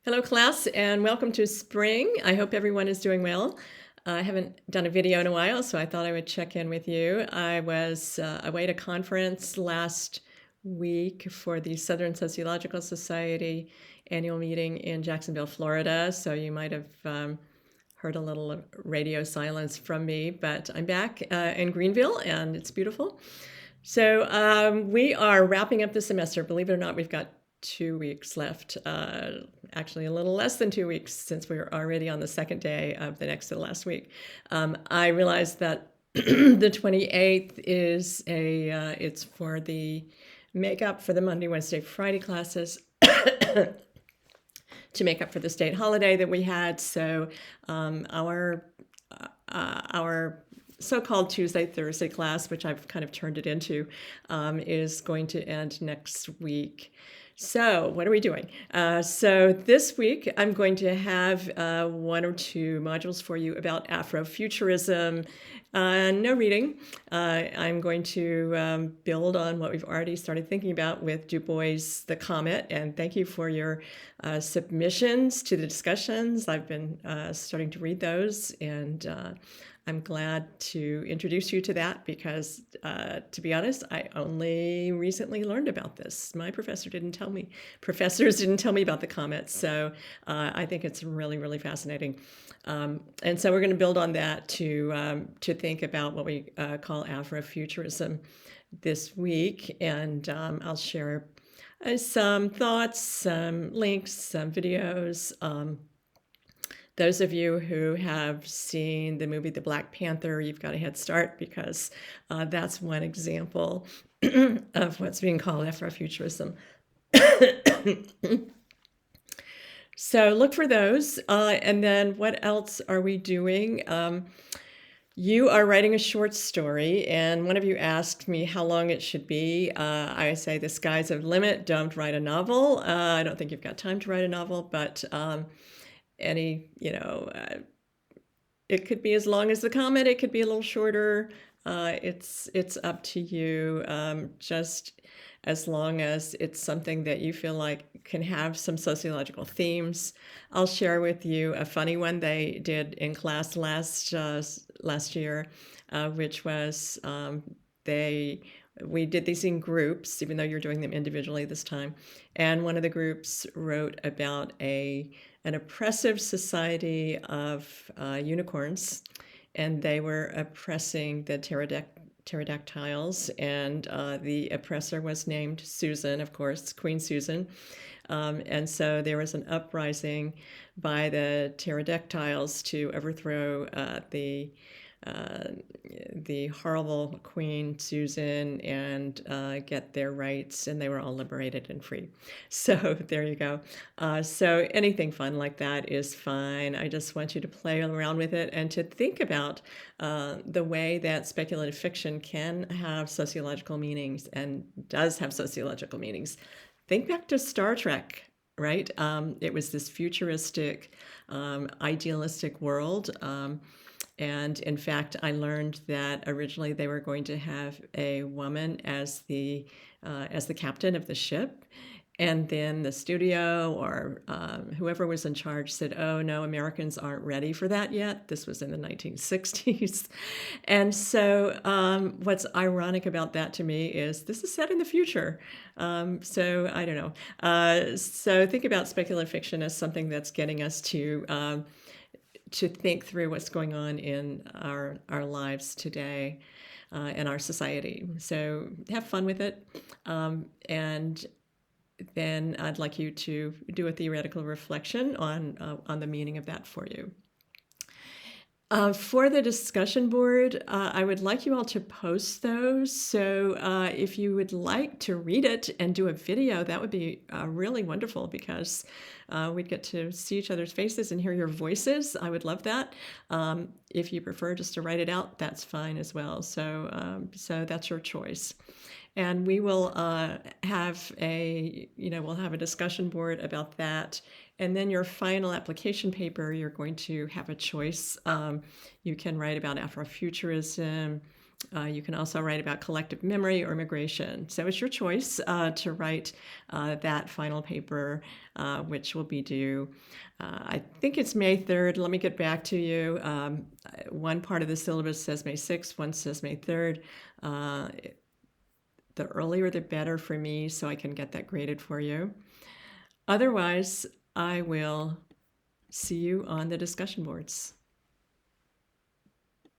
Hello, class, and welcome to spring. I hope everyone is doing well. I haven't done a video in a while, so I thought I would check in with you. I was away at a conference last week for the Southern Sociological Society annual meeting in Jacksonville, Florida, so you might have heard a little radio silence from me, but I'm back in Greenville, and it's beautiful. So we are wrapping up the semester. Believe it or not, we've got 2 weeks left. Actually, a little less than 2 weeks since we were already on the second day of the next to the last week. I realized that the 28th is it's for the makeup for the Monday, Wednesday, Friday classes. To make up for the state holiday that we had. So our so-called Tuesday, Thursday class, which I've kind of turned it into, is going to end next week. So what are we doing? So this week, I'm going to have one or two modules for you about Afrofuturism. No reading. I'm going to build on what we've already started thinking about with Du Bois' The Comet, and thank you for your submissions to the discussions. I've been starting to read those, and I'm glad to introduce you to that because, to be honest, I only recently learned about this. My professor didn't tell me. Professors didn't tell me about the comet, so I think it's really, really fascinating. And so we're going to build on that to think about what we call Afrofuturism this week, and I'll share some thoughts, some links, some videos. Those of you who have seen the movie The Black Panther, you've got a head start because that's one example of what's being called Afrofuturism. So look for those. And then what else are we doing? You are writing a short story, and one of you asked me how long it should be. I say the sky's the limit. Don't write a novel. I don't think you've got time to write a novel, but it could be as long as the comet. It could be a little shorter. It's up to you. Just as long as it's something that you feel like can have some sociological themes. I'll share with you a funny one they did in class last year, which was we did these in groups, even though you're doing them individually this time. And one of the groups wrote about an oppressive society of unicorns, and they were oppressing the pterodactyls, and the oppressor was named Susan, of course, Queen Susan. And so there was an uprising by the pterodactyls to overthrow the horrible Queen Susan and get their rights, and they were all liberated and free. So there you go. So anything fun like that is fine. I just want you to play around with it and to think about the way that speculative fiction can have sociological meanings and does have sociological meanings. Think back to Star Trek, right? It was this futuristic, idealistic world. And in fact, I learned that originally they were going to have a woman as the captain of the ship, and then the studio or whoever was in charge said, "Oh no, Americans aren't ready for that yet." This was in the 1960s, and so what's ironic about that to me is this is set in the future. So I don't know. So think about speculative fiction as something that's getting us to think through what's going on in our lives today, in our society. So have fun with it. And then I'd like you to do a theoretical reflection on the meaning of that for you. For the discussion board, I would like you all to post those. So if you would like to read it and do a video, that would be really wonderful because we'd get to see each other's faces and hear your voices. I would love that. If you prefer just to write it out, that's fine as well. So that's your choice. And we will have we'll have a discussion board about that. And then your final application paper, you're going to have a choice. You can write about Afrofuturism, You can also write about collective memory or migration. So it's your choice to write that final paper, which will be due, I think it's May 3rd. Let me get back to you. One part of the syllabus says May 6th, one says May 3rd. Uh, the earlier the better for me, so I can get that graded for you. Otherwise, I will see you on the discussion boards.